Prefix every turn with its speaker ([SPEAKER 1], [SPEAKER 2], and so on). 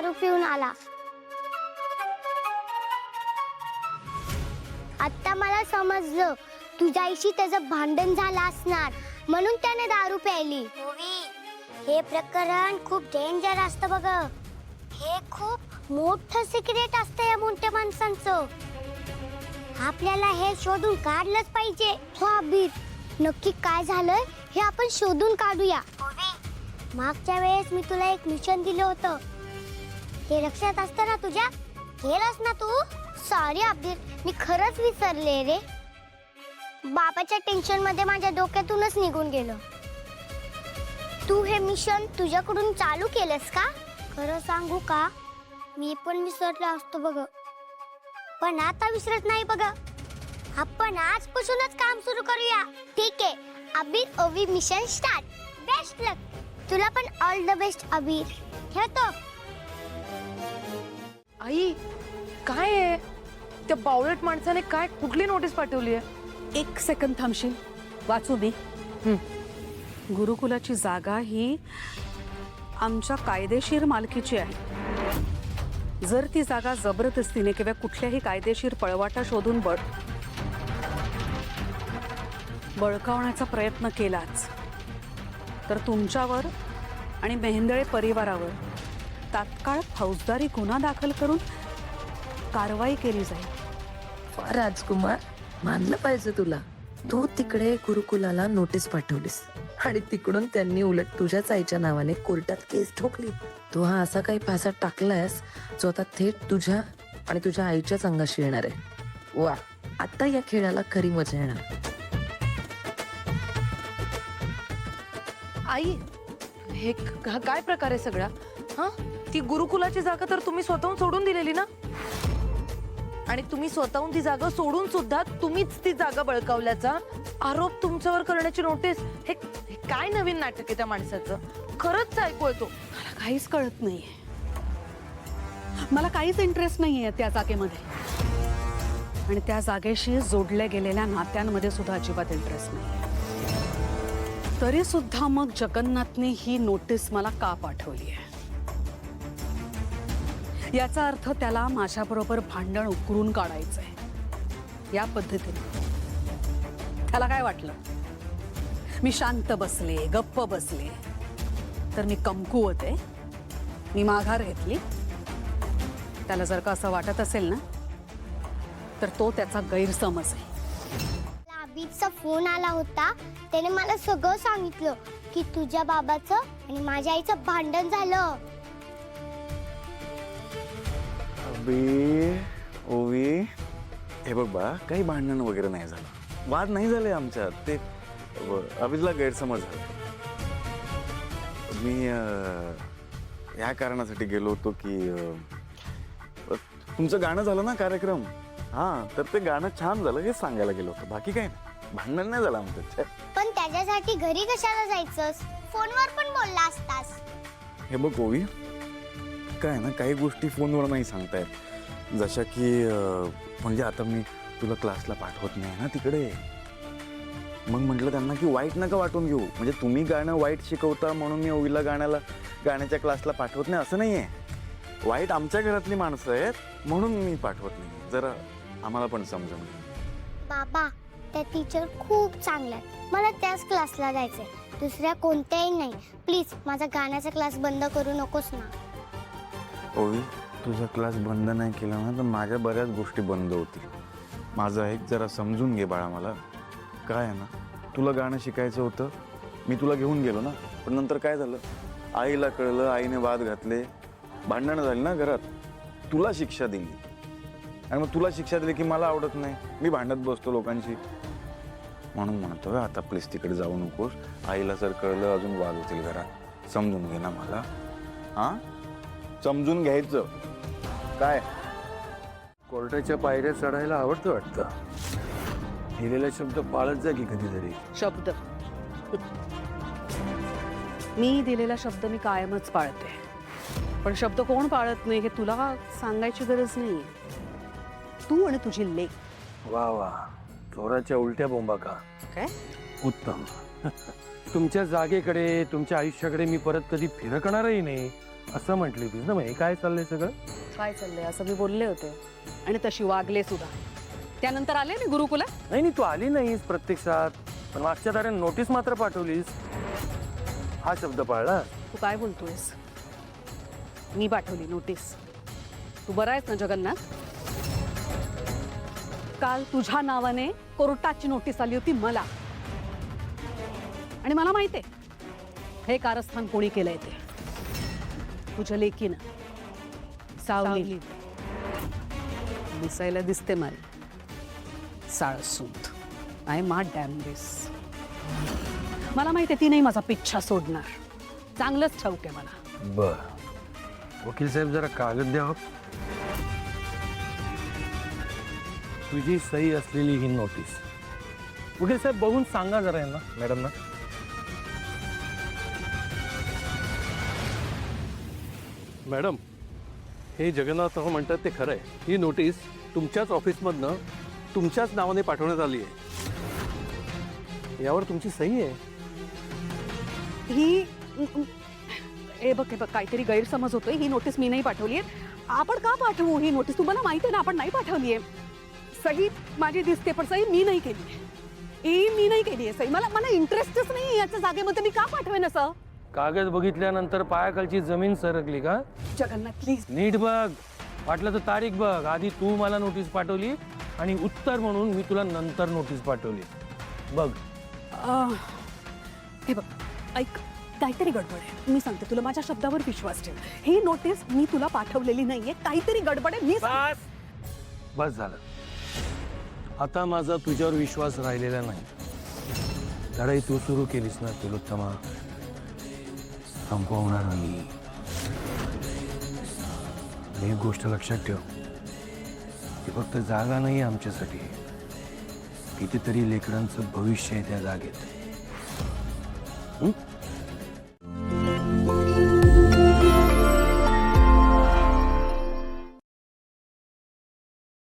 [SPEAKER 1] दारू पिऊन आला. आता मला समजलं तुझ्या आईशी त्याचं भांडण झालं असणार म्हणून त्याने दारू प्यायली. हे प्रकरण खूप डेंजर असतं बघ. हे खूप मोठं सिक्रेट असतं या मोठ्या माणसांचं. आपल्याला हे शोधून काढलंच पाहिजे. हो अबीर, नक्की काय झालंय हे आपण शोधून काढूया. मागच्या वेळेस मी तुला एक मिशन दिलं होतं, ते लक्षात असतं ना तुझ्या? केलंस ना तू? सॉरी अबीर, मी खरंच विसरले रे. बाबाच्या टेन्शन मध्ये माझ्या डोक्यातूनच निघून गेलं. तू हे मिशन तुझ्याकडून चालू केलंस का? खरं सांगू का, मी पण विसरलो असतो बघ, पण आता विसरत नाही बघ. आपण आजपासूनच काम सुरू करूया. ठीक आहे अबीर, ओवी मिशन स्टार्ट. बेस्ट लक. तुला पण ऑल द बेस्ट अबीर. ठेवतो.
[SPEAKER 2] आई काय आहे? त्या बावळट माणसाने काय कुठली नोटीस पाठवली आहे?
[SPEAKER 3] एक सेकंद थांबशील, वाचू मी. गुरुकुलाची जागा ही आमच्या कायदेशीर मालकीची आहे. जर ती जागा जबरदस्तीने किंवा कुठल्याही कायदेशीर पळवाटा शोधून बळकावण्याचा प्रयत्न केलाच तर तुमच्यावर आणि मेहेंदळे परिवारावर तात्काळ फौजदारी गुन्हा दाखल करून कारवाई केली जाईल.
[SPEAKER 4] राजकुमार, मानलं पाहिजे तुला. तू तिकडे गुरुकुलाला नोटीस पाठवलीस आणि तिकडून त्यांनी उलट तुझ्याच आईच्या नावाने कोर्टात केस ठोकली. तू हा असा काही फासा टाकलायस जो आता थेट तुझ्या आणि तुझ्या आईच्याच अंगाशी येणार आहे. वा, आता या खेळाला खरी मजा येणार.
[SPEAKER 2] आई हे काय प्रकार आहे सगळा? हा, ती गुरुकुलाची जागा तर तुम्ही स्वतःहून सोडून दिलेली ना, आणि तुम्ही स्वतःहून ती जागा सोडून सुद्धा तुम्हीच ती जागा बळकावल्याचा आरोप तुमच्यावर करण्याची नोटीस. हे काय नवीन नाटक आहे त्या माणसाचं? खरंच ऐकू येतो.
[SPEAKER 3] मला काहीच कळत नाहीये. मला काहीच इंटरेस्ट नाहीये त्या जागेमध्ये, आणि त्या जागेशी जोडल्या गेलेल्या नात्यांमध्ये सुद्धा अजिबात इंटरेस्ट नाही. तरी सुद्धा मग जगन्नाथने ही नोटीस मला का पाठवली आहे? याचा अर्थ त्याला माझ्याबरोबर भांडण उकरून काढायचंय या पद्धतीने. त्याला काय वाटलं मी शांत बसले, गप्प बसले तर मी कमकुवत आहे, मी माघार घेतली? त्याला जर का असं वाटत असेल ना तर तो त्याचा गैरसमज आहे.
[SPEAKER 1] अबीरचा फोन आला होता, त्याने मला सगळं सांगितलं की तुझ्या बाबाचं आणि माझ्या आईचं भांडण झालं.
[SPEAKER 5] ओवी, हे बघ बा, काही भांडण वगैरे नाही झालं, वाद नाही झाले आमच्यात. ते अभिजला गैरसमज झाला. मी या कारणासाठी गेलो होतो की तुमचं गाणं झालं ना कार्यक्रम, हा, तर ते गाणं छान झालं हे सांगायला गेलो होतो. बाकी काय नाही, भांडण नाही झालं आमच्यात.
[SPEAKER 1] पण त्याच्यासाठी घरी कशाला जायचंस? फोनवर पण बोलला असतास.
[SPEAKER 5] हे बघ ओवी, काय ना, काही गोष्टी फोनवर नाही सांगतायत. जशा की म्हणजे आता मी तुला क्लासला पाठवत नाही ना तिकडे, मग म्हटलं त्यांना की वाईट नका वाटून घेऊ. म्हणजे तुम्ही गाणं वाईट शिकवता म्हणून मी ओवीला गाण्याच्या क्लासला पाठवत नाही असं नाहीये. वाईट आमच्या घरातली माणसं आहेत म्हणून मी पाठवत नाही. जरा आम्हाला पण समजून घे.
[SPEAKER 1] बाबा, त्या टीचर खूप चांगल्या आहेत. मला त्याच क्लासला जायचंय, दुसऱ्या कोणत्याही नाही. प्लीज माझा गाण्याचा क्लास बंद करू नकोस ना.
[SPEAKER 5] ओवी, तुझा क्लास बंद नाही केला ना तर माझ्या बऱ्याच गोष्टी बंद होतील. माझं एक जरा समजून घे बाळा. मला काय आहे ना, तुला गाणं शिकायचं होतं, मी तुला घेऊन गेलो ना, पण नंतर काय झालं, आईला कळलं, आईने वाद घातले, भांडणं झाली ना घरात, तुला शिक्षा दिली. आणि मग तुला शिक्षा दिली की मला आवडत नाही, मी भांडत बसतो लोकांशी. म्हणून म्हणतोय आता प्लीज तिकडे जाऊ नकोस. आईला जर कळलं अजून वाद होतील घरात. समजून घे ना मला. हा, समजून घ्यायचं. काय
[SPEAKER 6] कोर्टाच्या पायऱ्या चढायला आवडतं वाटतं. दिलेला शब्द पाळत जा की कधीतरी.
[SPEAKER 3] शब्द, मी दिलेला शब्द मी कायमच पाळते, पण शब्द कोण पाळत नाही हे तुला सांगायची गरज नाही. तू आणि तुझी लेक.
[SPEAKER 6] वा वा, चोराच्या उलट्या बोंबा का?
[SPEAKER 3] काय
[SPEAKER 6] उत्तम. तुमच्या जागेकडे, तुमच्या आयुष्याकडे मी परत कधी फिरकणारही नाही असं म्हटली होतीस ना, मग हे काय चाललंय सगळं?
[SPEAKER 3] काय चाललंय असं मी बोलले होते आणि तशी वागले सुद्धा. त्यानंतर आले मी गुरुकुलात.
[SPEAKER 6] नाही तू आली नाहीस प्रत्यक्षात, पण मागच्या ताऱ्याने नोटीस मात्र पाठवलीस. हा शब्द पाळला.
[SPEAKER 3] तू काय बोलतोयस? मी पाठवली नोटीस. तू बरा आहेस ना जगन्नाथ? काल तुझ्या नावाने कोर्टाची नोटीस आली होती मला, आणि मला माहिती आहे हे कारस्थान कोणी केलंय ते. तुझ्या लेकीनं सावली दिसायला दिसते मला साळसूत. आय मा डॅम दिस. मला माहिती आहे ती नाही माझा पिच्छा सोडणार. चांगलंच ठाऊक आहे मला.
[SPEAKER 6] बर, वकील साहेब जरा कागद द्या. तुझी सही असलेली ही नोटीस वकील साहेब बघून सांगा जरा यांना, मॅडमना.
[SPEAKER 7] मॅडम, हे जगन्नाथ म्हणतात ते खरं आहे. ही नोटीस तुमच्याच ऑफिसमधनं तुमच्याच नावाने पाठवण्यात आली आहे. यावर तुमची सही आहे.
[SPEAKER 3] ही हे बघ काहीतरी गैरसमज होतोय. ही नोटीस मी नाही पाठवली आहे. आपण का पाठवू ही नोटीस? तुम्हाला माहिती आहे ना आपण नाही पाठवली आहे. सही माझी दिसते पण सही मी नाही केली आहे. मी नाही केली आहे सही. मला इंटरेस्टच नाही याच्या जागेमध्ये. मी का पाठवेन असं?
[SPEAKER 6] कागद बघितल्यानंतर पायाखालची जमीन सरकली का?
[SPEAKER 3] जगन्नाथ प्लीज.
[SPEAKER 6] नीट बघ, वाटलं तर तारीख बघ. आधी तू मला नोटीस पाठवली आणि उत्तर म्हणून मी तुला नंतर नोटीस पाठवली. बघ.
[SPEAKER 3] हे बघ ऐक, काहीतरी गडबड आहे. मी सांगते तुला, माझ्या शब्दावर विश्वास ठेव. ही नोटीस मी तुला पाठवलेली नाहीये. काहीतरी गडबड आहे. मी
[SPEAKER 6] बस झालं. आता माझा तुझ्यावर विश्वास राहिलेला नाही. लढाई तू सुरू केलीस ना तिलोत्तमा, संपवणार नाही. एक गोष्ट लक्षात ठेव, ही फक्त जागा नाही आमच्यासाठी, कितीतरी लेकरांचं भविष्य आहे त्या जागेत.